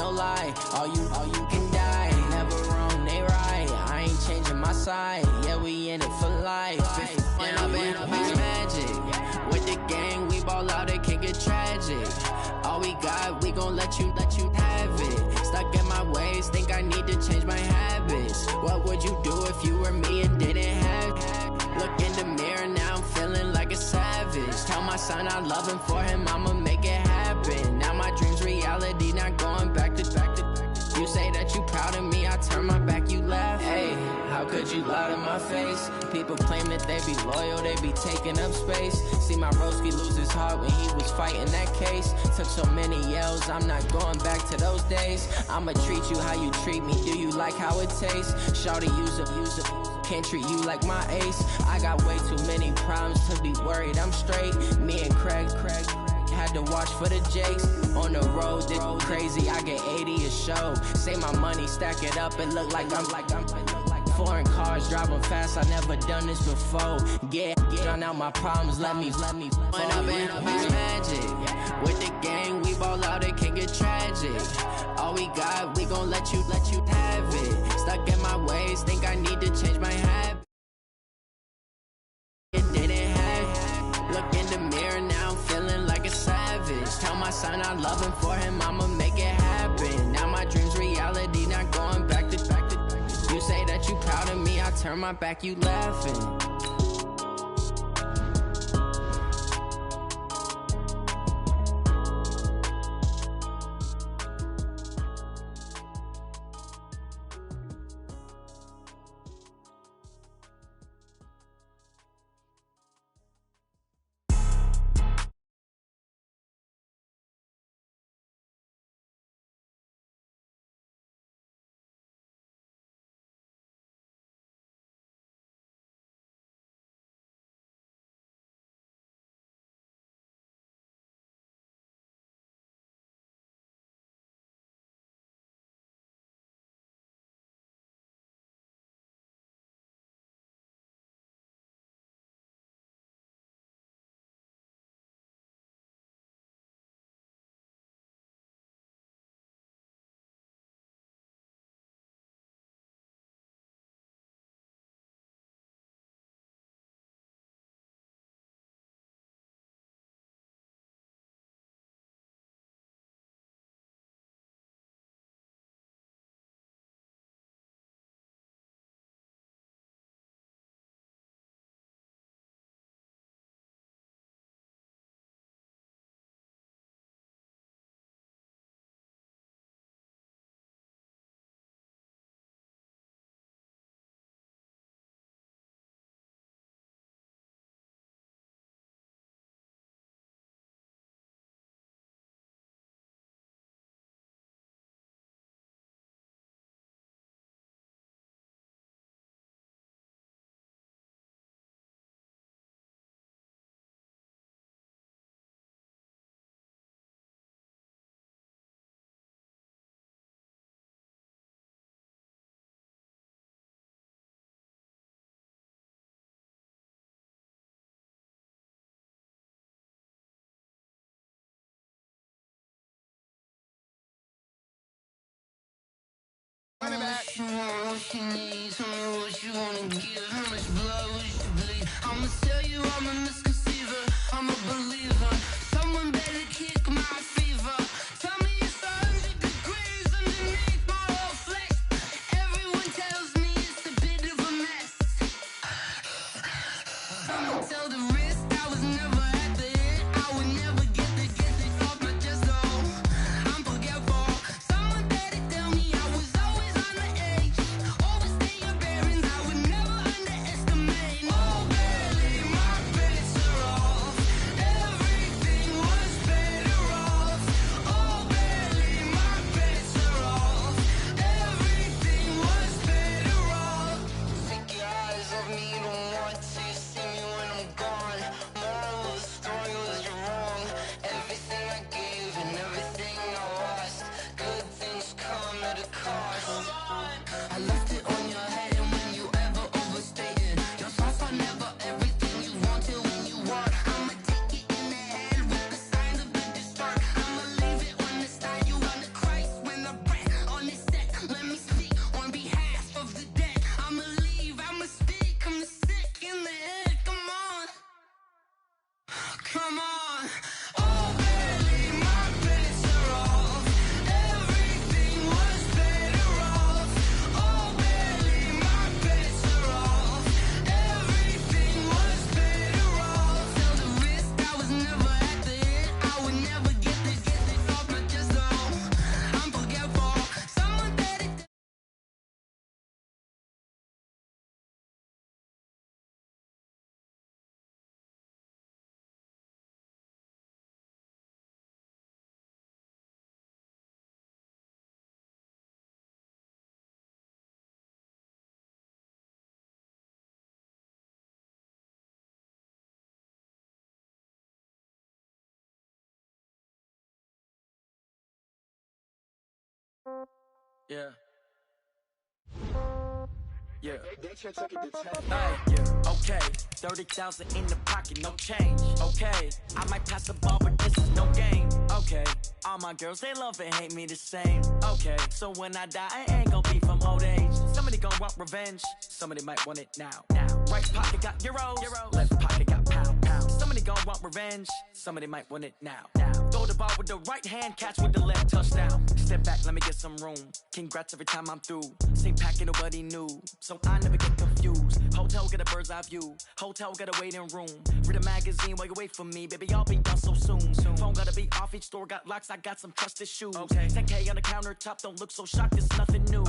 no lie. All you can die. Never wrong, they right. I ain't changing my side. Yeah, we in it for life. When I've been magic. With the gang, we ball out, it can get tragic. All we got, we gon' let you have it. Stuck in my ways, think I need to change my habits. What would you do if you were me and didn't have it? Look in the mirror, now I'm feeling like a savage. Tell my son I love him, for him I'ma make it happen. Now my dream's reality, not going back to. You say that you proud of me, I turn my back, you laugh. Hey, how could you lie to my face? People claim that they be loyal, they be taking up space. See my broski lose his heart when he was fighting that case. Took so many yells, I'm not going back to those days. I'ma treat you how you treat me, do you like how it tastes? Shawty, use it, can't treat you like my ace. I got way too many problems to be worried, I'm straight. Me and Craig had to watch for the Jakes. On the road, this crazy, I get 80 a show. Say my money, stack it up, it look like I'm foreign cars, driving fast, I never done this before. Get drown out my problems, let me When I've been magic. With the gang, we ball out, it can get tragic. All we got, we gon' let you have it. Stuck in my ways, think I need to change my habit. It didn't have. Look in the mirror, now I'm feeling like a savage. Tell my son I love him, for him I'ma make it happen. Now my dream's reality, not going back to. You say that you proud of me, I turn my back, you laughing. Running back. What you want, what you need, tell me what you wanna give, how much blood would you bleed? I'ma tell you I'm a misconceiver, I'm a believer. Someone better kick my fever. Tell me it's 100 degrees underneath my whole flesh. Everyone tells me it's a bit of a mess. I'ma tell the risk I was never at the end. I would never get the off my chest, though. I'm forgetful. Someone better tell me I was always on the edge. Overstay your bearings, I would never underestimate. Oh, barely, my bets are off. Yeah. Yeah. Yeah. Okay. 30,000 in the pocket, no change. Okay. I might pass the ball, but this is no game. Okay. All my girls, they love and hate me the same. Okay. So when I die, I ain't gonna be from old age. Somebody gonna want revenge. Somebody might want it now. Right pocket got euros. Left pocket got pound. Somebody gonna want revenge. Somebody might want it now. Throw the ball with the right hand, catch with the left, touchdown. Step back, let me get some room. Congrats every time I'm through. Same packet, nobody knew, so I never get confused. Hotel get a bird's eye view. Hotel got a waiting room. Read a magazine while you wait for me, baby. I'll be done so soon. Phone gotta be off. Each store got locks. I got some trusted shoes. 10K on the countertop. Don't look so shocked. It's nothing new.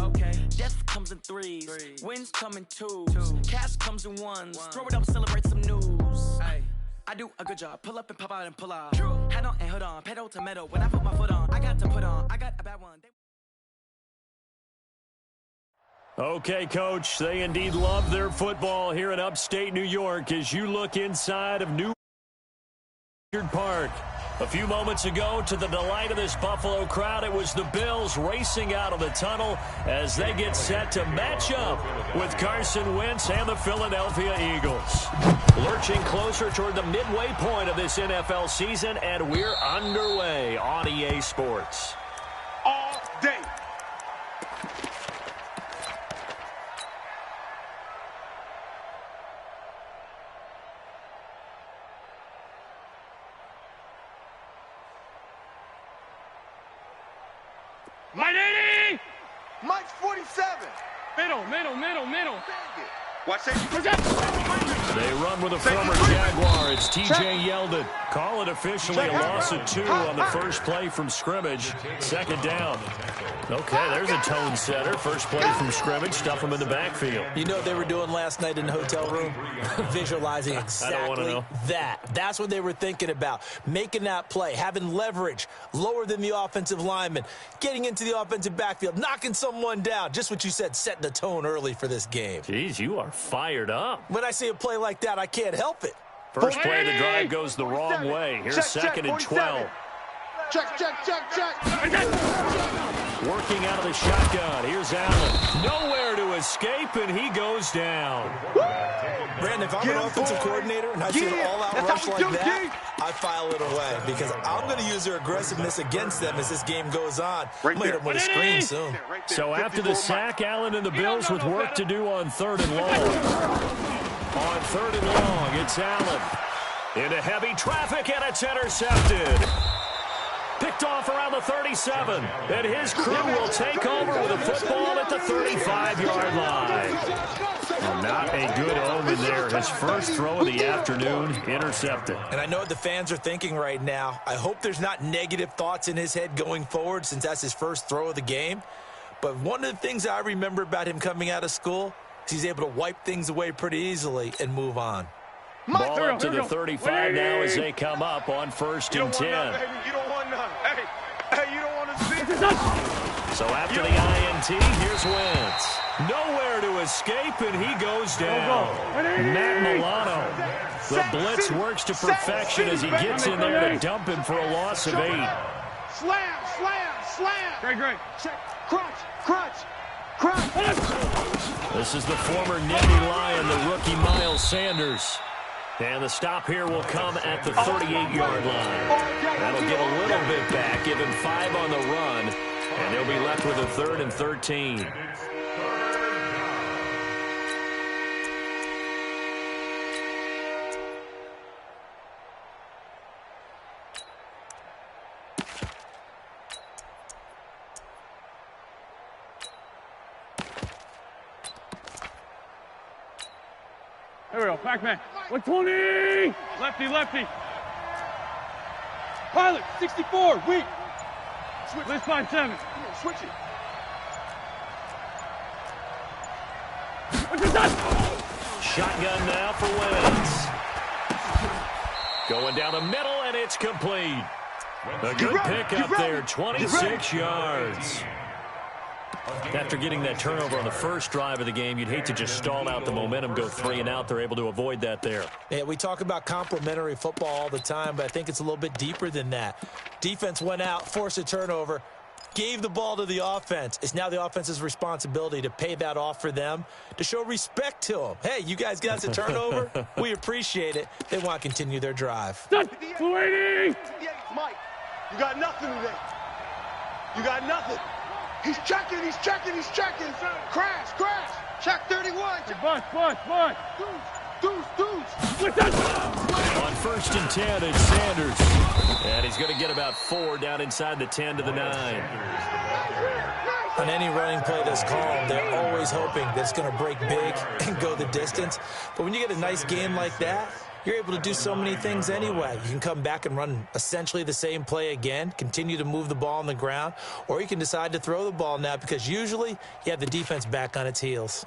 Death comes in threes. Wins come in twos. Cash comes in ones. Throw it up, celebrate some news. I do a good job. Pull up and pop out and pull off. Head on and hood on. Pedal to metal. When I put my foot on, I got to put on. I got a bad one. Okay, Coach, they indeed love their football here in upstate New York as you look inside of New Park. A few moments ago, to the delight of this Buffalo crowd, it was the Bills racing out of the tunnel as they get set to match up with Carson Wentz and the Philadelphia Eagles. Lurching closer toward the midway point of this NFL season, and we're underway on EA Sports. All day. Mike 80! Mike's 47. Middle. Watch that. They run with a former Jaguar. It's TJ Yeldon. Call it officially a loss of 2 on the first play from scrimmage. Second down. Okay, there's a tone setter. First play from scrimmage. Stuff them in the backfield. You know what they were doing last night in the hotel room? Visualizing exactly that. That's what they were thinking about. Making that play, having leverage, lower than the offensive lineman, getting into the offensive backfield, knocking someone down. Just what you said, setting the tone early for this game. Jeez, you are fired up. When I see a play like that, I can't help it. First play of the drive goes the wrong way. Here's second and 12. Check. Working out of the shotgun. Here's Allen. Nowhere to escape, and he goes down. Brandon, if I'm an offensive coordinator and I see an all-out rush like that, I file it away because I'm going to use their aggressiveness against them as this game goes on. I'm going to hit them with a screen soon. So after the sack, Allen and the Bills with work to do on 3rd and long. On 3rd and long, it's Allen. Into heavy traffic, and it's intercepted. Picked off around the 37, and his crew will take over with a football at the 35-yard line. Well, not a good omen there. His first throw of the afternoon, intercepted. And I know what the fans are thinking right now. I hope there's not negative thoughts in his head going forward since that's his first throw of the game. But one of the things I remember about him coming out of school is he's able to wipe things away pretty easily and move on. Ball up to the 35 now as they come up on 1st and 10. You don't want none. Hey, you don't want to see. So after the INT, here's Wentz. Nowhere to escape, and he goes down. Matt Milano. The blitz works to perfection as he gets in there to dump him for a loss of 8. Slam. Great. Check. Crunch. This is the former Nittany Lion, the rookie Miles Sanders. And the stop here will come at the 38-yard line. That'll get a little bit back, give him 5 on the run, and they'll be left with a 3rd and 13. There we go. Back man. 120. Lefty. Pilot. 64. Weak. List 5-7. Switch it. Shotgun now for Wentz. Going down the middle, and it's complete. A good pickup there, 26 yards. After getting that turnover on the first drive of the game, you'd hate to just stall out the momentum, go 3 and out. They're able to avoid that there. Yeah, we talk about complementary football all the time, but I think it's a little bit deeper than that. Defense went out, forced a turnover. gave the ball to the offense. It's now the offense's responsibility to pay that off for them, to show respect to them. Hey, you guys got a turnover? We appreciate it. They want to continue their drive. Mike, you got nothing today. You got nothing. He's checking. Crash. Check 31. Bust. On 1st and 10, it's Sanders. And he's going to get about 4 down inside the 10 to the 9. On any running play that's called, they're always hoping that it's going to break big and go the distance. But when you get a nice game like that, you're able to do so many things anyway. You can come back and run essentially the same play again, continue to move the ball on the ground, or you can decide to throw the ball now because usually you have the defense back on its heels.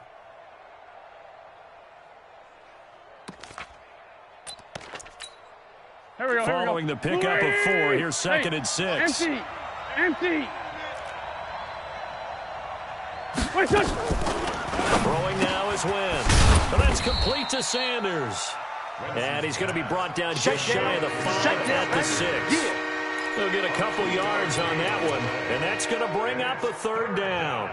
Following the pickup of 4, here's 2nd and 6. Empty. Throwing now is Wynn. But that's complete to Sanders. And he's going to be brought down just shy of the 5 at the 6. He'll get a couple yards on that one. And that's going to bring up a 3rd down.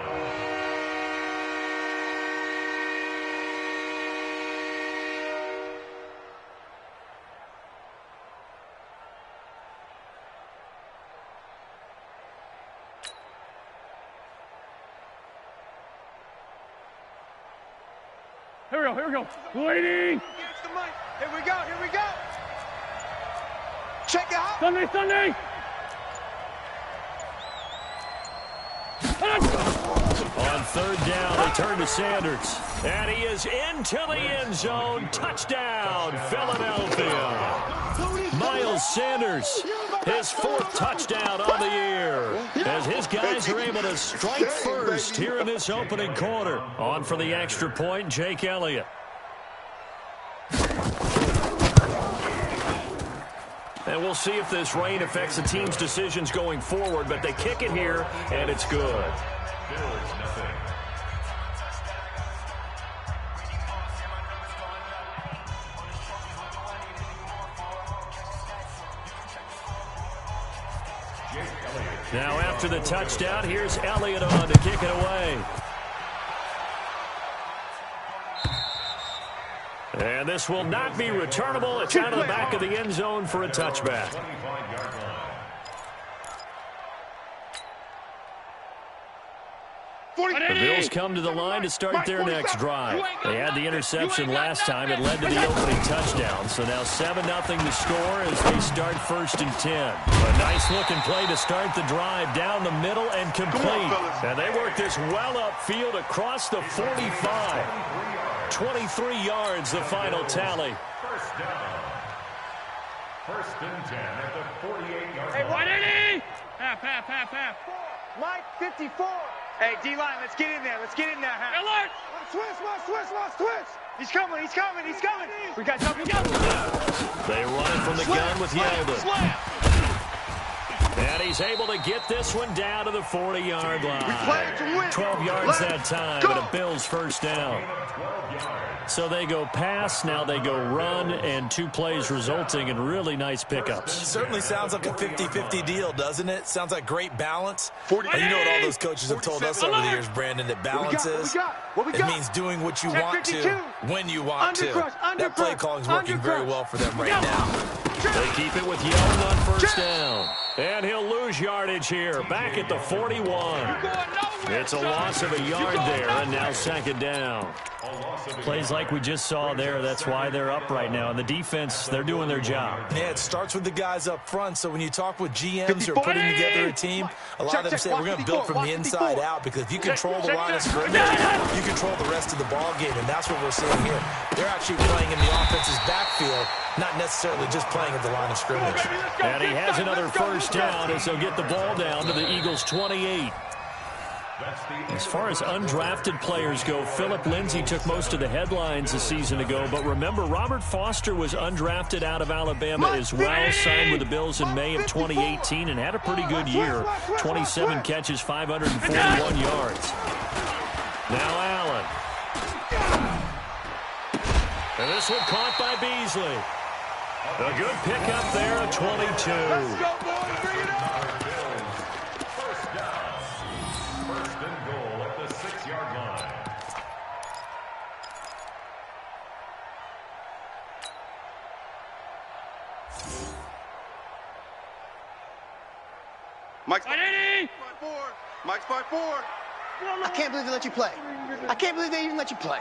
Here we go. Waiting. Here we go. Check it out. Sunday. On 3rd down, they turn to Sanders. And he is into the end zone. Touchdown, Philadelphia. Miles Sanders, his 4th touchdown on the year. As his guys are able to strike first here in this opening quarter. On for the extra point, Jake Elliott. And we'll see if this rain affects the team's decisions going forward, but they kick it here, and it's good. Now after the touchdown, here's Elliott on to kick it away. And this will not be returnable. It's out of the back of the end zone for a touchback. The Bills come to the line to start their next drive. They had the interception last time. It led to the opening touchdown. So now 7-0 to score as they start 1st and 10. A nice-looking play to start the drive down the middle and complete. And they work this well upfield across the 45. 23 yards, the final tally. 1st and 10 at the 48-yard line. Hey, 180! Half. Mike, 54. Hey, D-line, let's get in there. Alert! Switch. He's coming. We got something. They run it from the gun with Yeldon. And he's able to get this one down to the 40-yard line. 12 yards that time, and a Bills 1st down. So they go pass, now they go run, and 2 plays resulting in really nice pickups. Certainly sounds like a 50-50 deal, doesn't it? Sounds like great balance. And you know what all those coaches have told us over the years, Brandon, that balance is? It means doing what you want to when you want to. That play calling is working very well for them right now. They keep it with Yeldon on 1st down. And he'll lose yardage here, back at the 41. It's a loss of a yard there, and now 2nd down. Plays like we just saw there, that's why they're up right now. And the defense, they're doing their job. Yeah, it starts with the guys up front. So when you talk with GMs who are putting together a team, a lot of them say we're going to build from the inside out, because if you control the line of scrimmage, you control the rest of the ball game, and that's what we're seeing here. They're actually playing in the offense's backfield, not necessarily just playing at the line of scrimmage. And he has another 1st down as he'll get the ball down to the Eagles' 28. As far as undrafted players go, Philip Lindsay took most of the headlines a season ago. But remember, Robert Foster was undrafted out of Alabama as well, signed with the Bills in May of 2018 and had a pretty good year. 27 catches, 541 yards. Now Allen. And this one caught by Beasley. A good pickup there, a 22. Let's go, boys. Bring it up. First down. Mike's by 4. Mike's by 4. I can't believe they let you play. I can't believe they even let you play.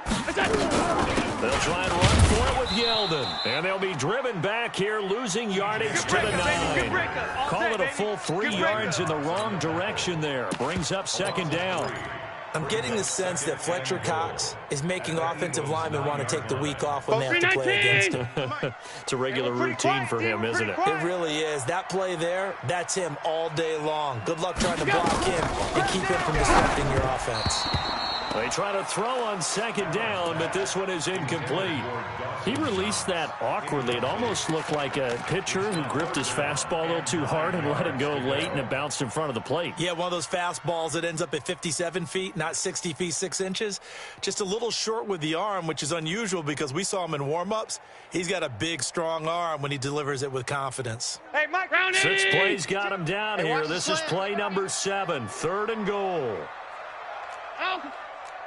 They'll try and run for it with Yeldon. And they'll be driven back here, losing yardage to the 9. Call it a full 3 yards in the wrong direction there. Brings up 2nd down. I'm getting the sense that Fletcher Cox is making offensive linemen want to take the week off when they have to play against him. It's a regular routine for him, isn't it? It really is. That play there, that's him all day long. Good luck trying to block him and keep him from disrupting your offense. They try to throw on 2nd down, but this one is incomplete. He released that awkwardly. It almost looked like a pitcher who gripped his fastball a little too hard and let it go late, and it bounced in front of the plate. Yeah, one of those fastballs that ends up at 57 feet, not 60 feet, 6 inches. Just a little short with the arm, which is unusual because we saw him in warm-ups. He's got a big, strong arm when he delivers it with confidence. Hey, Mike, Rowney! 6 plays got him down here. This is play number 7, 3rd and goal.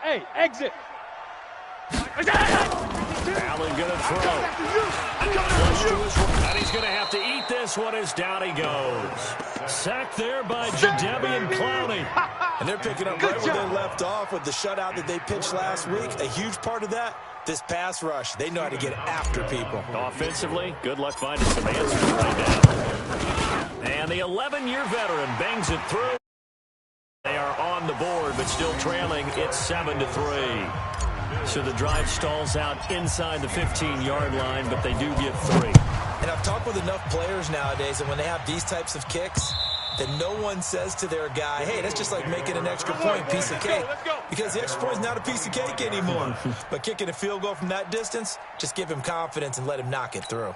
Hey, exit. Allen going to throw. And he's going to have to eat this one as down he goes. Sacked there by Jadeveon Clowney. And they're picking up right where they left off with the shutout that they pitched last week. A huge part of that, this pass rush. They know how to get after people. Offensively, good luck finding some answers right now. And the 11-year veteran bangs it through. They are on the board, but still trailing. It's 7-3. So the drive stalls out inside the 15-yard line, but they do get 3. And I've talked with enough players nowadays that when they have these types of kicks, that no one says to their guy, hey, that's just like making an extra point, piece of cake. Because the extra point is not a piece of cake anymore. But kicking a field goal from that distance, just give him confidence and let him knock it through.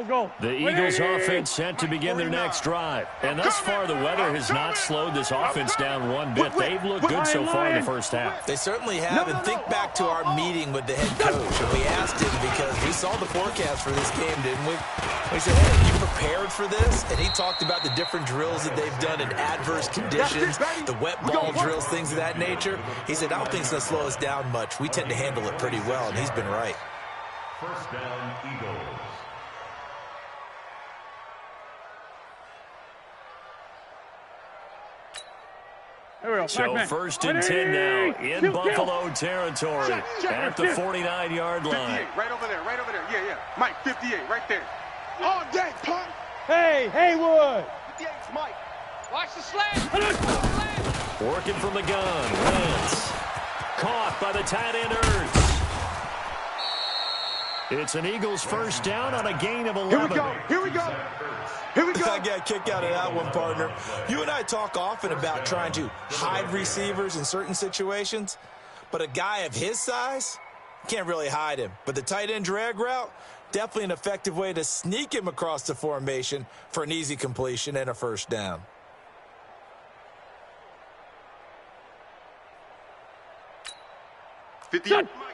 Go. The Eagles offense set to begin their next drive. And thus far, the weather has not slowed this offense down one bit. They've looked good so far in the first half. They certainly have. And think back to our meeting with the head coach. And we asked him because we saw the forecast for this game, didn't we? We said, hey, are you prepared for this? And he talked about the different drills that they've done in adverse conditions, the wet ball drills, things of that nature. He said, I don't think it's going to slow us down much. We tend to handle it pretty well, and he's been right. 1st down, Eagles. So 1st and 10 now in Buffalo territory at the 49-yard line. 58, right over there. Yeah. Mike, 58, right there. All day, punk. Hey, Haywood. 58's Mike. Watch the slant. Working from the gun. Wentz. Caught by the tight end Ertz. It's an Eagles 1st down on a gain of 11. Here we go. I got a kick out of that one, partner. You and I talk often about trying to hide receivers in certain situations, but a guy of his size, can't really hide him. But the tight end drag route, definitely an effective way to sneak him across the formation for an easy completion and a 1st down.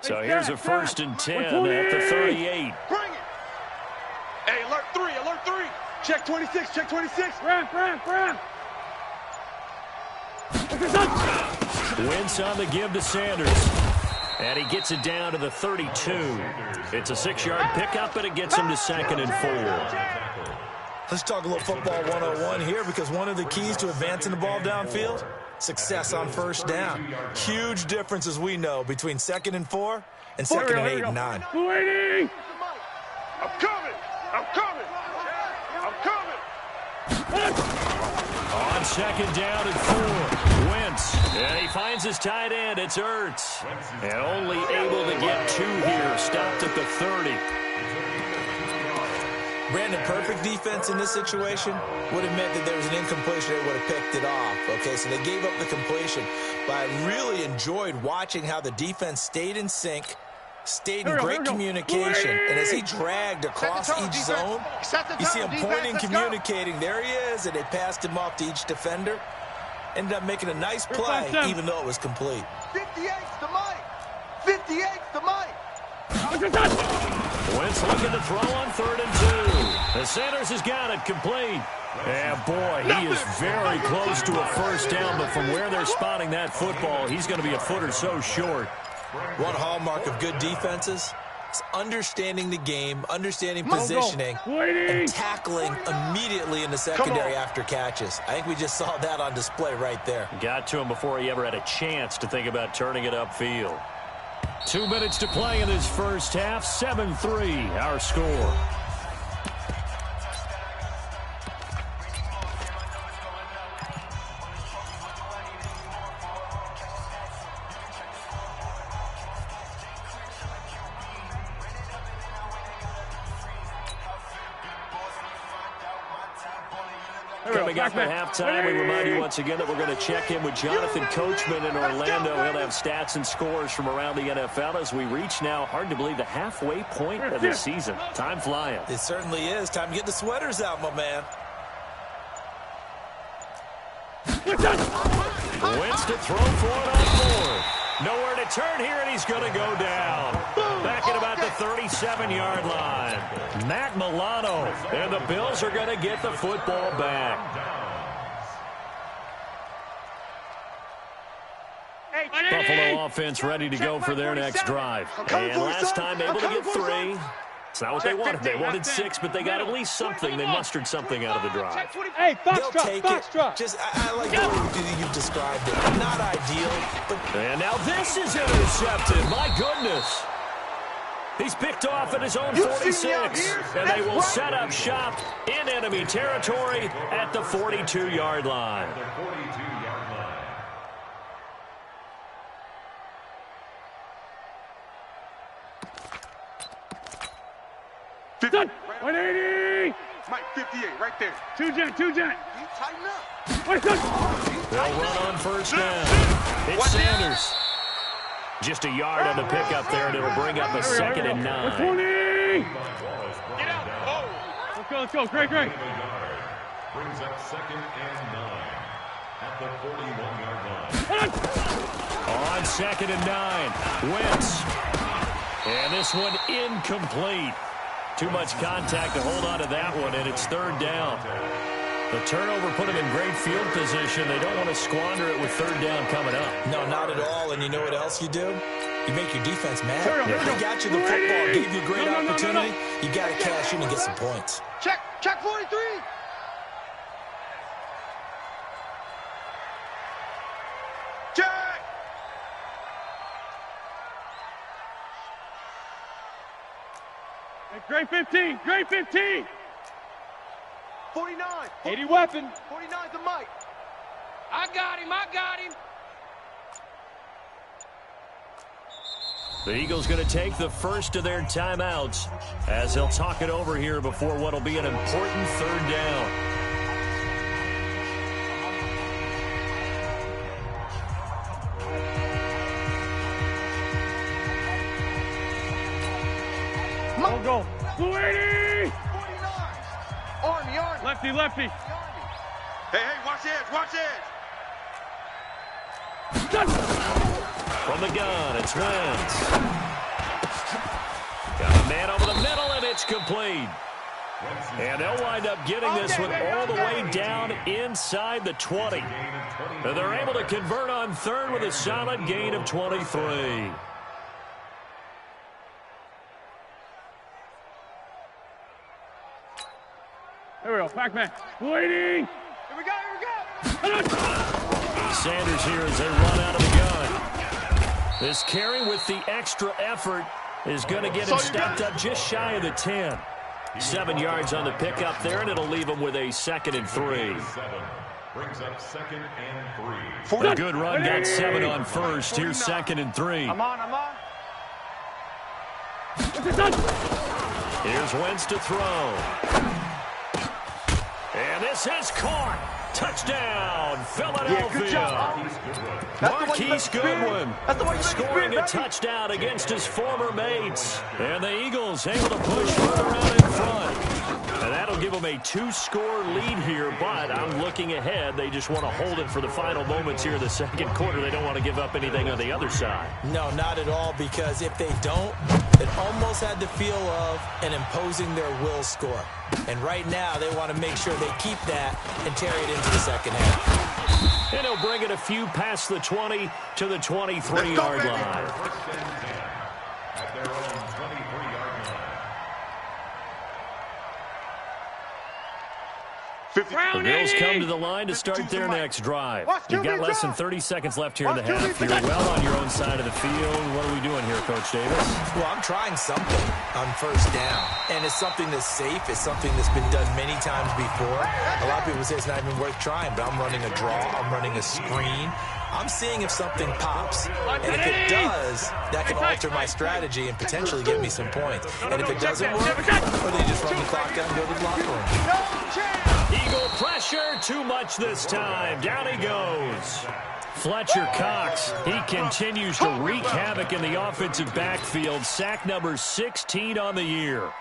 So here's a 1st and 10 at the 38. Bring it. Hey, alert 3. Check 26. Brand. Wentz on the give to Sanders. And he gets it down to the 32. It's a 6-yard pickup, and it gets him to 2nd and 4. Let's talk a little football 101 here, because one of the keys to advancing the ball downfield, success on 1st down. Huge difference, as we know, between 2nd and 4 and 2nd and 8 and 9. Waiting. I'm coming. On 2nd down and 4, Wentz. And he finds his tight end. It's Ertz. And only able to get 2 here. Stopped at the 30. Brandon, perfect defense in this situation would have meant that there was an incompletion that would have picked it off. Okay, so they gave up the completion. But I really enjoyed watching how the defense stayed in sync, stayed in great communication. And as he dragged across each zone, you see him pointing, communicating. There he is, and they passed him off to each defender. Ended up making a nice play, even though it was complete. 58's the Mike. 58's the Mike. Wentz looking to throw on 3rd and 2. The Sanders has got it complete. And boy, he is very close to a 1st down, but from where they're spotting that football, he's going to be a foot or so short. One hallmark of good defenses is understanding the game, understanding positioning, and tackling immediately in the secondary after catches. I think we just saw that on display right there. Got to him before he ever had a chance to think about turning it upfield. 2 minutes to play in this first half. 7-3 our score. Coming up at halftime, we remind you once again that we're going to check in with Jonathan Coachman in Orlando. He'll have stats and scores from around the NFL as we reach now, hard to believe, the halfway point of the season. Time flying. It certainly is. Time to get the sweaters out, my man. Wins to throw for it on board. Nowhere to turn here, and he's going to go down. Back at about the 37-yard line. Matt Milano, and the Bills are going to get the football back. Buffalo offense ready to go for their next drive. And last time able to get 3. It's not what they wanted. They wanted 6, but they got at least something. They mustered something out of the drive. Hey, they'll take it. Just, I like the way you've described it. Not ideal, but... And now this is intercepted. My goodness. He's picked off at his own 46. And they will set up shop in enemy territory at the 42-yard line. Done. 180. Mike, 58, right there. Two jet. You tighten up. They'll run on first down. It's Sanders. Just a yard on the pickup there, and it'll bring up a 2nd and 9. 20. Get out. Oh. Let's go. Great. Brings up 2nd and 9 at the 41-yard line. On 2nd and 9, Wentz. And this one incomplete. Too much contact to hold on to that one, and it's 3rd down. The turnover put them in great field position. They don't want to squander it with 3rd down coming up. No, not at all. And you know what else you do? You make your defense mad. They got you the football, gave you a great opportunity. You got to cash in and get some points. Check 43. Check. Great 15. 49. 80 weapon. 49 to Mike. I got him. The Eagles going to take the first of their timeouts as they'll talk it over here before what will be an important 3rd down. Go. 280. 49. Army. Lefty. Hey, watch edge. From the gun, it's Wentz. Got a man over the middle, and it's complete. And they'll wind up getting this one all the way down inside the 20. And they're able to convert on 3rd with a solid gain of 23. Here we go. Pac-Man. Waiting. Here we go. Sanders here as they run out of the gun. This carry with the extra effort is going to get him stepped up just shy of the 10. 7 yards on the pickup there, and it'll leave him with a 2nd and 3. Brings up 2nd and 3. A good run, got 7 on first. Here's 2nd and 3. I'm on. Here's Wentz to throw. And this is caught. Touchdown, Philadelphia. Marquise Goodwin scoring a touchdown against his former mates. And the Eagles able to push further out in front. And that'll give them a 2-score lead here, but I'm looking ahead. They just want to hold it for the final moments here in the 2nd quarter. They don't want to give up anything on the other side. No, not at all, because if they don't, it almost had the feel of an imposing their will score. And right now, they want to make sure they keep that and carry it into the 2nd half. And he'll bring it a few past the 20 to the 23-yard line. At their own 23-yard line. The Bills come to the line to start their next drive. You've got less than 30 seconds left here in the half. You're well on your own side of the field. What are we doing here, Coach Davis? Well, I'm trying something on first down, and it's something that's safe. It's something that's been done many times before. A lot of people say it's not even worth trying, but I'm running a draw. I'm running a screen. I'm seeing if something pops, and if it does, that can alter my strategy and potentially get me some points. And if it doesn't work, or they just run the clock out and go to the locker room. Eagle pressure, too much this time. Down he goes. Fletcher Cox, he continues to wreak havoc in the offensive backfield. Sack number 16 on the year.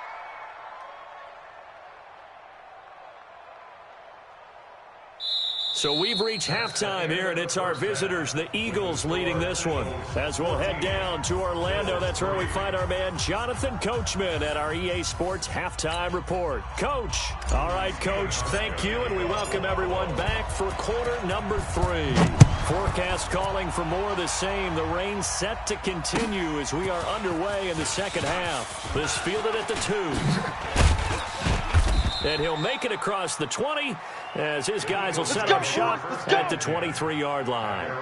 So we've reached halftime here, and it's our visitors, the Eagles, leading this one. As we'll head down to Orlando, that's where we find our man Jonathan Coachman at our EA Sports Halftime Report. Coach. All right, Coach, thank you, and we welcome everyone back for quarter number 3. Forecast calling for more of the same. The rain set to continue as we are underway in the second half. This fielded at the 2. And he'll make it across the 20 as his guys will set up shop at the 23-yard line.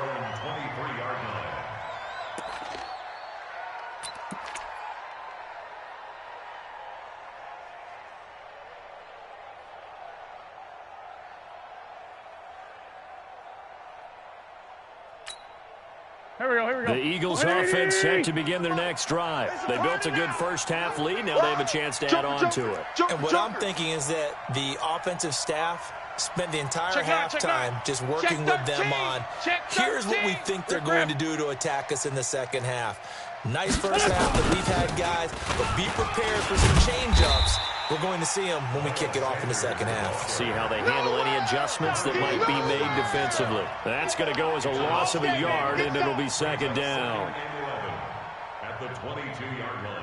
Here we go. The Eagles offense set to begin their next drive. They built a good first-half lead. Now they have a chance to add on to it. And what I'm thinking is that the offensive staff spent the entire halftime just working with them on, here's what we think they're going to do to attack us in the second half. Nice first half that we've had, guys, but be prepared for some change-ups. We're going to see them when we kick it off in the second half. See how they handle any adjustments that might be made defensively. That's going to go as a loss of a yard, and it'll be second down. At the 22-yard line.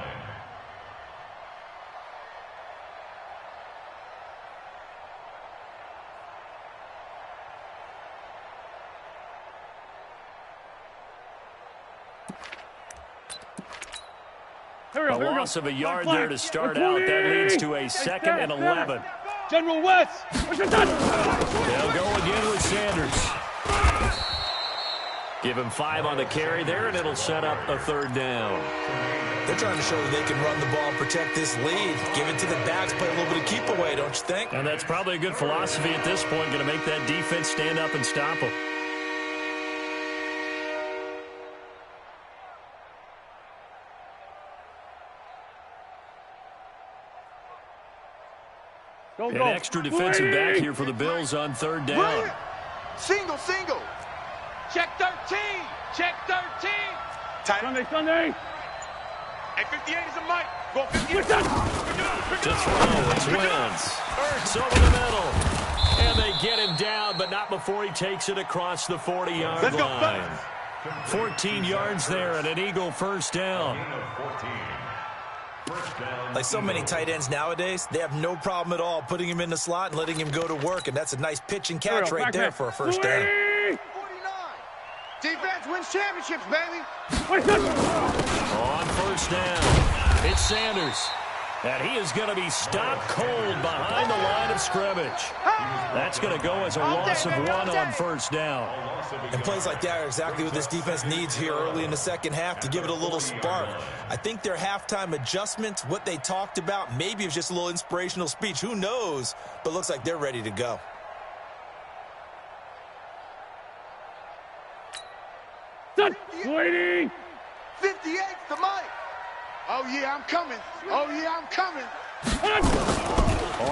A loss of a yard there to start out. That leads to a 2nd and 11. General West, what's your touch? They'll go again with Sanders. Give him 5 on the carry there, and it'll set up a 3rd down. They're trying to show that they can run the ball and protect this lead. Give it to the backs, play a little bit of keep away, don't you think? And that's probably a good philosophy at this point, going to make that defense stand up and stop them. An extra defensive back here for the Bills on 3rd down. Single. Check 13. Sunday. Hey, 58 is a mic. Go 58. To throw, it's Wentz. Ertz over the middle. And they get him down, but not before he takes it across the 40-yard line. 14 yards there and an Eagle first down. Like so many tight ends nowadays, they have no problem at all putting him in the slot and letting him go to work, and that's a nice pitch and catch right there for a first down. 49. Defense wins championships, baby. On first down, it's Sanders. And he is going to be stopped cold behind the line of scrimmage. That's going to go as a loss of 1 on first down. And plays like that are exactly what this defense needs here early in the second half to give it a little spark. I think their halftime adjustment, what they talked about, maybe it was just a little inspirational speech. Who knows? But looks like they're ready to go. Waiting. 58's the mic. Oh, yeah, I'm coming. On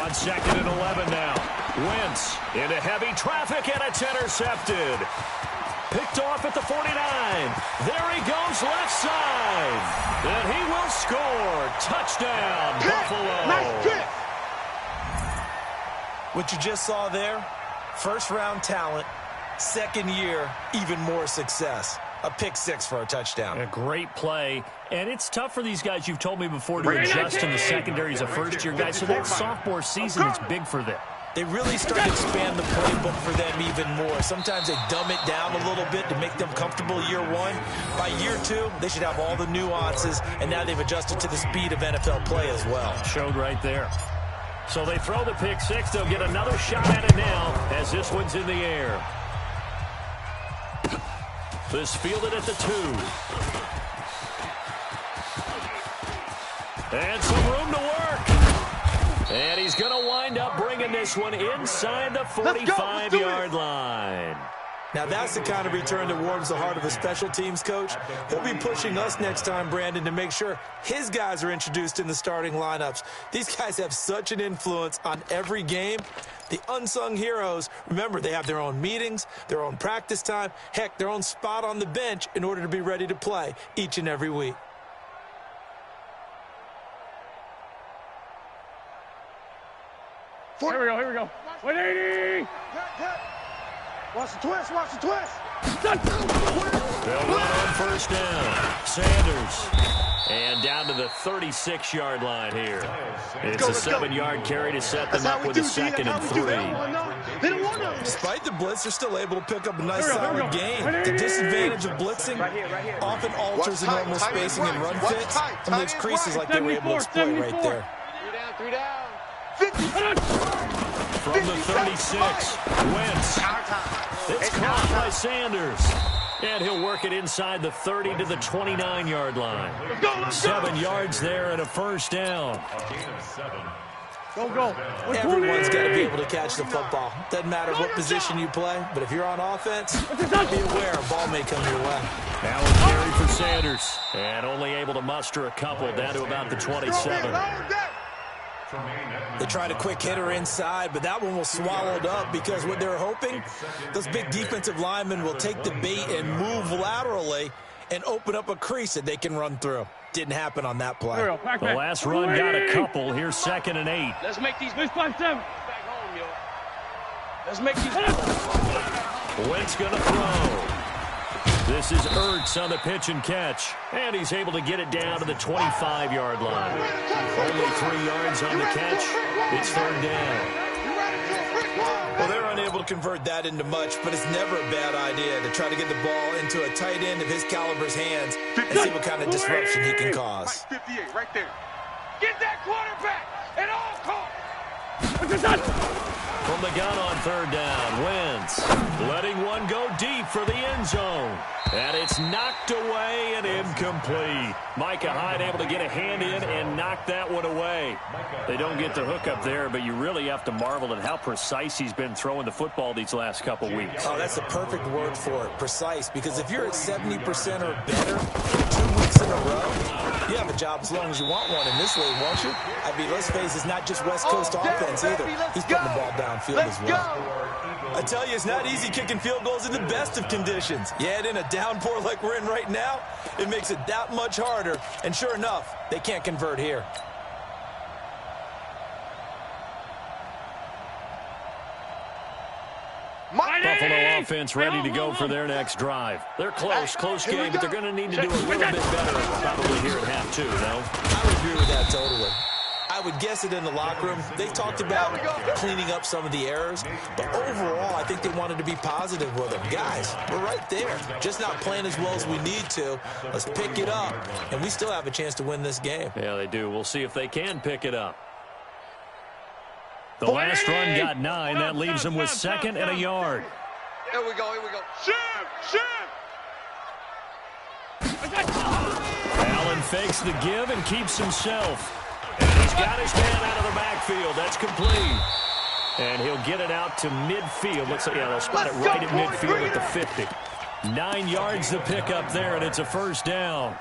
2nd and 11 now. Wentz into heavy traffic, and it's intercepted. Picked off at the 49. There he goes left side. And he will score. Touchdown, Buffalo. Nice pick. What you just saw there, first-round talent, second year, even more success. A pick 6 for a touchdown. A great play. And it's tough for these guys, you've told me before, to adjust in the secondary as a first-year guy. So that sophomore season, it's big for them. they really start to expand the playbook for them even more. Sometimes they dumb it down a little bit to make them comfortable year one. By year two, they should have all the nuances, and now they've adjusted to the speed of NFL play as well. Showed right there. So they throw the pick six. They'll get another shot at it now as this one's in the air. This fielded at the 2. And some room to work. And he's going to wind up bringing this one inside the 45-yard line. Now, that's the kind of return that warms the heart of a special teams coach. He'll be pushing us next time, Brandon, to make sure his guys are introduced in the starting lineups. These guys have such an influence on every game. The unsung heroes, remember, they have their own meetings, their own practice time, heck, their own spot on the bench in order to be ready to play each and every week. Here we go. 180! Watch the twist, watch the twist. They'll run on first down. Sanders. And down to the 36-yard line here. It's a 7-yard carry to set them up with a 2nd and 3. Despite the blitz, they're still able to pick up a nice solid gain. The disadvantage of blitzing often alters the normal spacing and run fits and leaves creases like they were able to exploit right there. 3 down. From the 36, Wentz. It's caught by Sanders. And he'll work it inside the 30 to the 29-yard line. 7 yards there and a first down. Go. Everyone's got to be able to catch the football. Doesn't matter what position you play, but if you're on offense, be aware a ball may come your way. Now a carry for Sanders. And only able to muster a couple down to about the 27. They tried a quick hitter inside, but that one was swallowed up because what they're hoping, those big defensive linemen will take the bait and move laterally and open up a crease that they can run through. Didn't happen on that play. The last run got a couple. Here's 2nd and 8. Let's make these 5-7. Back home, yo. Let's make these. Wentz going to throw. This is Ertz on the pitch and catch. And he's able to get it down to the 25-yard line. Only 3 yards on the catch. It's 3rd down. Well, they're unable to convert that into much, but it's never a bad idea to try to get the ball into a tight end of his caliber's hands and see what kind of disruption he can cause. 58, right there. Get that quarterback at all costs. From the gun on 3rd down, Wentz letting one go deep for the end zone. And it's knocked away and incomplete. Micah Hyde able to get a hand in and knock that one away. They don't get the hook up there, but you really have to marvel at how precise he's been throwing the football these last couple weeks. Oh, that's the perfect word for it, precise, because if you're at 70% or better 2 weeks in a row, you have a job as long as you want one in this league, won't you? I mean, let's face it, it's not just West Coast offense either. He's putting the ball downfield as well. I tell you, it's not easy kicking field goals in the best of conditions. You add in a downpour like we're in right now, it makes it that much harder. And sure enough, they can't convert here. Buffalo offense ready to go for their next drive. They're close game, but they're going to need to do a little bit better probably here at half 2, no? I would agree with that totally. I would guess it in the locker room. They talked about cleaning up some of the errors, but overall, I think they wanted to be positive with them. Guys, we're right there. Just not playing as well as we need to. Let's pick it up, and we still have a chance to win this game. Yeah, they do. We'll see if they can pick it up. The last run got 9. That leaves them with 2nd and a yard. Here we go. Allen fakes the give and keeps himself. And he's got his man out of the backfield. That's complete. And he'll get it out to midfield. Looks like, yeah, they'll spot it right at midfield at the 50. 9 yards to pick up there, and it's a first down.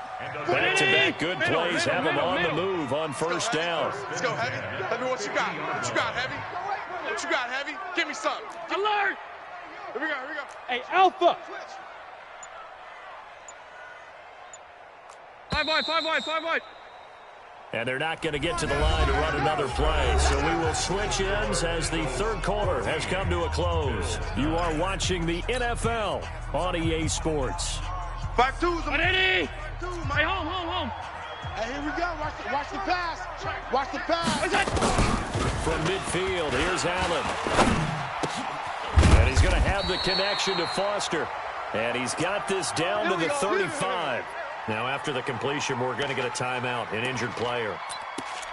Back-to-back good plays have him on the move on first down. Let's go, Heavy. Heavy, what you got? What you got, Heavy? What you got, Heavy? Give me something. Alert! Here we go. Hey, Alpha! 5 wide. And they're not going to get to the line to run another play. So we will switch ends as the 3rd quarter has come to a close. You are watching the NFL on EA Sports. 5-2's. 180! Hey, home. Hey, here we go. Watch the pass. Watch the pass. from midfield. Here's Allen. And he's going to have the connection to Foster. And he's got this down to the 35. Now, after the completion, we're going to get a timeout, an injured player.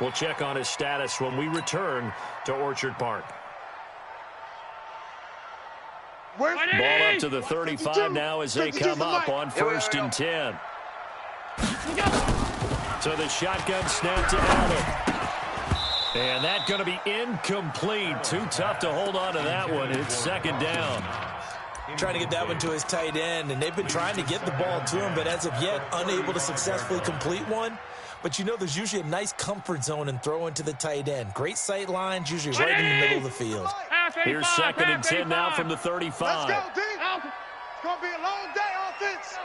We'll check on his status when we return to Orchard Park. Ball up to the 35 now as they come up on 1st and 10. So the shotgun snap to Allen. And that's going to be incomplete. Too tough to hold on to that one. It's 2nd down. Trying to get that one to his tight end, and they've been trying to get the ball to him, but as of yet, unable to successfully complete one. But you know there's usually a nice comfort zone in throwing to the tight end. Great sight lines, usually right in the middle of the field. Here's 2nd and 10 now from the 35. Let's go, D. It's going to be a long day, offense.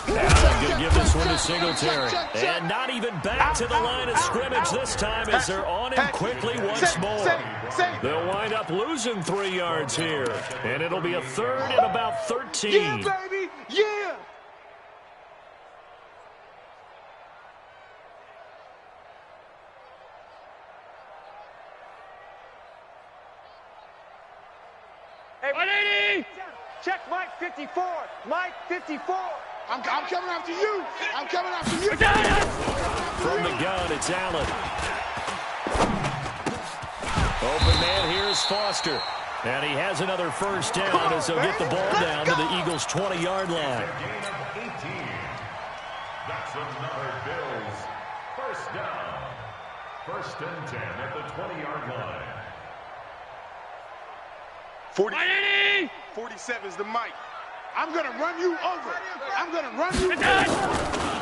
Allen going to give this one to Singletary. And not even back to the line of scrimmage this time as they're on him quickly once more. They'll wind up losing 3 yards here. And it'll be a 3rd and about 13. Yeah, baby, yeah. Hey, check Mike 54. Mike 54. I'm coming after you. I'm coming after you. From the gun, it's Allen. Open man, here's Foster. And he has another 1st down as they'll get the ball down to the Eagles' 20-yard line. That's another Bills 1st down. 1st and 10 at the 20-yard line. 47 is the mic. I'm going to run you over. I'm going to run you over.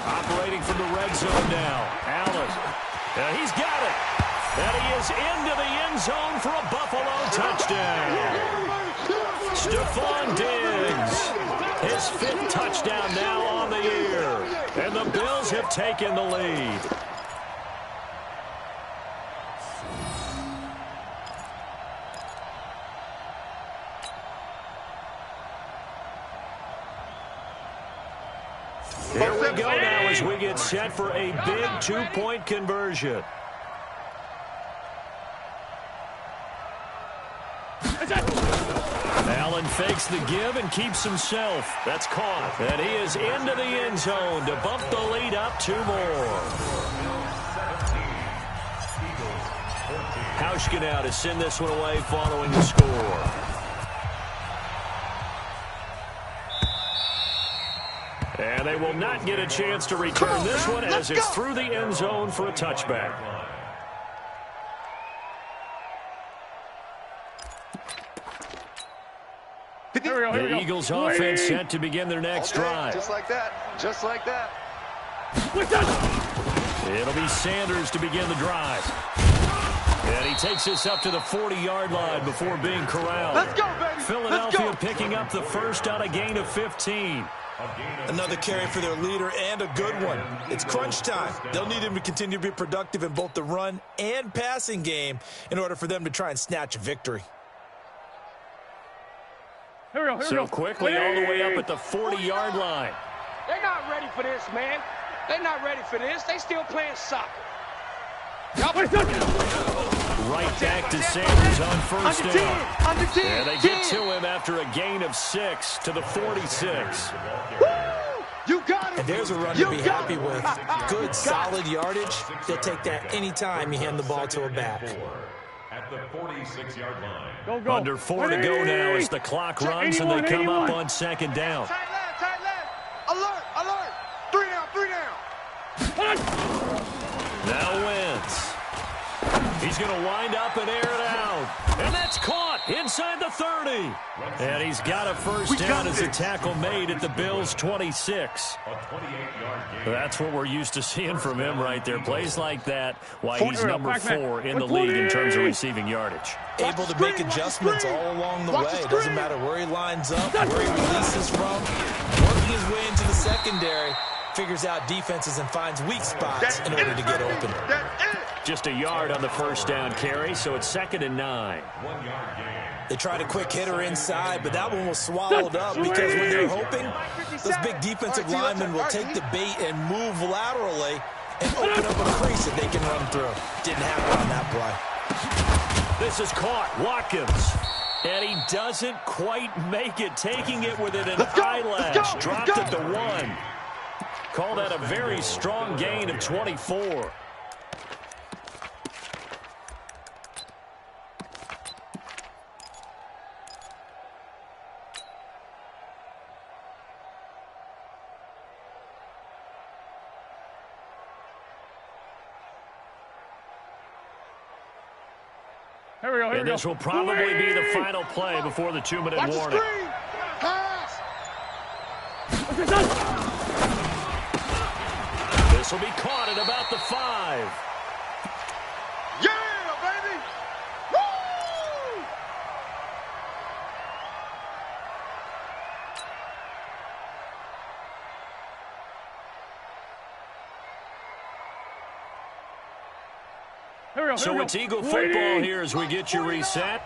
Operating from the red zone now. Allen. He's got it. And he is into the end zone for a Buffalo touchdown. Stephon Diggs. His 5th touchdown now on the year. And the Bills have taken the lead. Here we go now as we get set for a big 2-point conversion. Allen fakes the give and keeps himself. That's caught. And he is into the end zone to bump the lead up 2 more. Hauschka now to send this one away following the score. And they will not get a chance to return this one as it's through the end zone for a touchback. The Eagles offense set to begin their next drive. Just like that. Just like that. It'll be Sanders to begin the drive. And he takes this up to the 40-yard line before being corralled. Let's go, baby. Philadelphia picking up the 1st on a gain of 15. Another carry for their leader and a good one. It's crunch time. They'll need him to continue to be productive in both the run and passing game in order for them to try and snatch a victory. So quickly all the way up at the 40-yard line. They're not ready for this, man. They're not ready for this. They still playing soccer. Right back to Sanders on 1st down. Under 10. And they get to him after a gain of 6 to the 46. You got it. And there's a run to be happy with. Good, solid yardage. They'll take that anytime you hand the ball to a back. At the 46-yard line. Under 4 to go now as the clock runs and they come up on 2nd down. Tight left. Alert, alert. 3 down, 3 down. Now Wentz. He's going to wind up and air it out. And that's caught inside the 30. And he's got a 1st down as a tackle made at the Bills' 26. That's what we're used to seeing from him right there. Plays like that, why he's number 4 in the league in terms of receiving yardage. Able to make adjustments all along the way. It doesn't matter where he lines up, where he releases from. Working his way into the secondary, figures out defenses and finds weak spots in order to get open. Just a yard on the 1st down carry, so it's 2nd and 9. They tried a quick hitter inside, but that one was swallowed up because when they're hoping, those big defensive linemen will take the bait and move laterally. and open up a crease that they can run through. Didn't happen on that play. This is caught. Watkins. And he doesn't quite make it, taking it within an eyelash. Dropped it to 1. Call that a very strong gain of 24. And this will probably be the final play before the 2-minute warning. This will be caught at about the 5. Yeah, baby! Woo! So it's Eagle football here as we get you reset.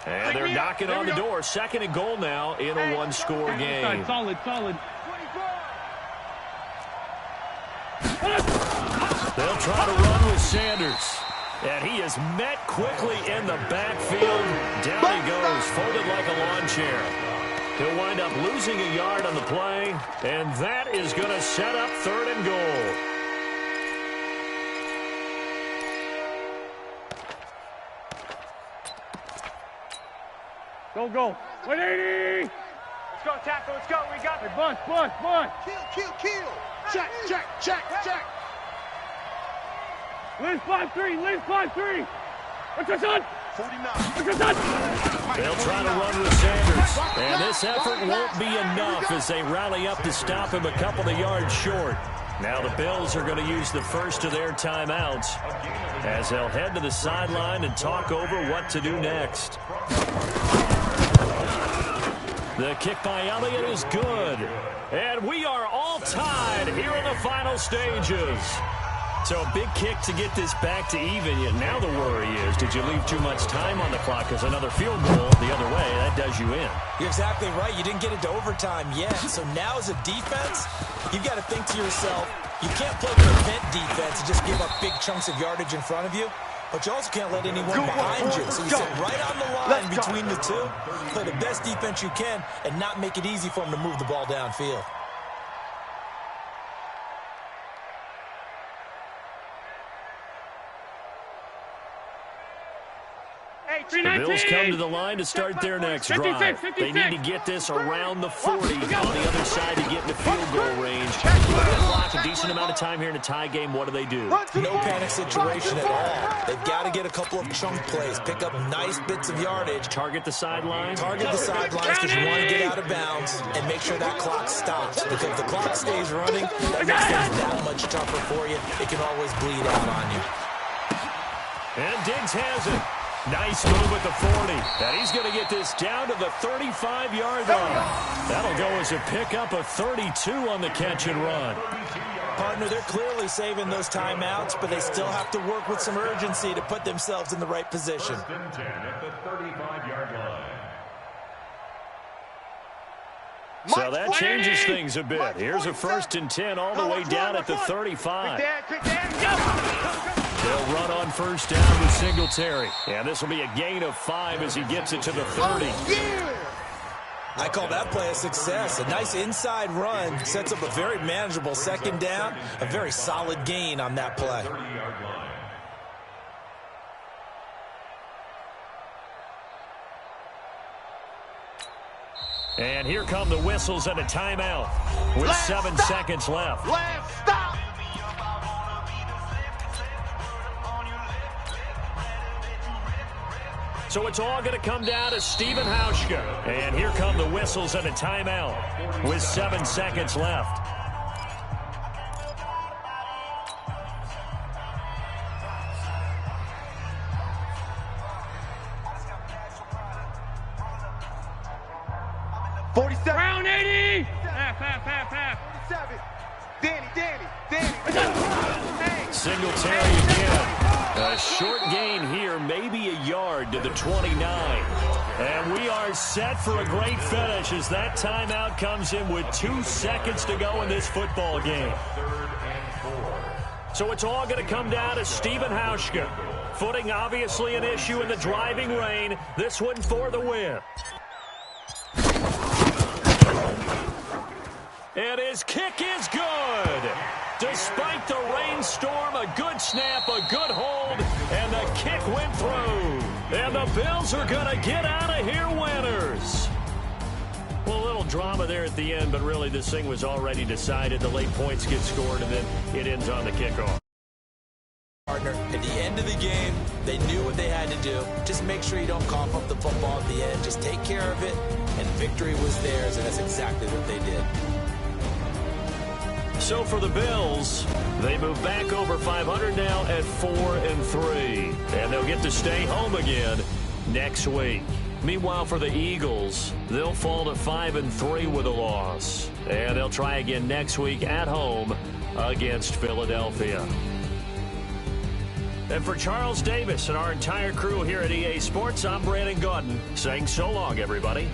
And they're knocking on the door. 2nd and goal now in a 1-score game. Solid. They'll try to run with Sanders. And he is met quickly in the backfield. Down he goes, folded like a lawn chair. He'll wind up losing a yard on the play. And that is going to set up 3rd and goal. Go. 180. Let's go, tackle. Let's go. We got it. Bunch. Kill. Check. Liz 5-3. What's your son? 49. They'll try to run with Sanders. And this effort won't be enough as they rally up to stop him a couple of yards short. Now the Bills are going to use the first of their timeouts as they'll head to the sideline and talk over what to do next. The kick by Elliott is good. And we are all tied here in the final stages. So a big kick to get this back to even. Yet now the worry is, did you leave too much time on the clock? Because another field goal the other way, that does you in. You're exactly right. You didn't get it to overtime yet. So now as a defense, you've got to think to yourself, you can't play prevent defense and just give up big chunks of yardage in front of you. But you also can't let anyone behind you. So you sit right on the line between the two, play the best defense you can, and not make it easy for them to move the ball downfield. The Bills come to the line to start their next drive. They need to get this around the 40 on the other side to get in the field goal range. They're going to block a decent amount of time here in a tie game. What do? No panic situation at all. They've got to get a couple of chunk plays, pick up nice bits of yardage. Target the sidelines? Target the sidelines because you want to get out of bounds and make sure that clock stops. Because if the clock stays running, that makes things that much tougher for you. It can always bleed out on you. And Diggs has it. Nice move at the 40. And he's going to get this down to the 35-yard line. That'll go as a pickup of 32 on the catch and run. Partner, they're clearly saving those timeouts, but they still have to work with some urgency to put themselves in the right position. 1st and 10 at the 35-yard line. So that changes things a bit. Here's a 1st and 10 all the way down at the 35. They'll run on 1st down with Singletary. And this will be a gain of 5 as he gets it to the 30. I call that play a success. A nice inside run sets up a very manageable 2nd down. A very solid gain on that play. And here come the whistles and a timeout with 7 seconds left. Stop! So it's all going to come down to Stephen Hauschka. And here come the whistles and a timeout with 7 seconds left. Round 80! Half. 47. Danny. Singletary again. A short gain here, maybe a yard to the 29. And we are set for a great finish as that timeout comes in with 2 seconds to go in this football game. 3rd and 4. So it's all going to come down to Steven Hauschka. Footing obviously an issue in the driving rain. This one for the win. And his kick is good. Despite the rainstorm, a good snap, a good hold, and the kick went through. And the Bills are going to get out of here winners. Well, a little drama there at the end, but really this thing was already decided. The late points get scored, and then it ends on the kickoff. Partner, at the end of the game, they knew what they had to do. Just make sure you don't cough up the football at the end. Just take care of it, and victory was theirs, and that's exactly what they did. So for the Bills, they move back over 500 now at 4-3, and they'll get to stay home again next week. Meanwhile, for the Eagles, they'll fall to 5-3 with a loss, and they'll try again next week at home against Philadelphia. And for Charles Davis and our entire crew here at EA Sports, I'm Madden3Goat1Rob8's saying so long, everybody.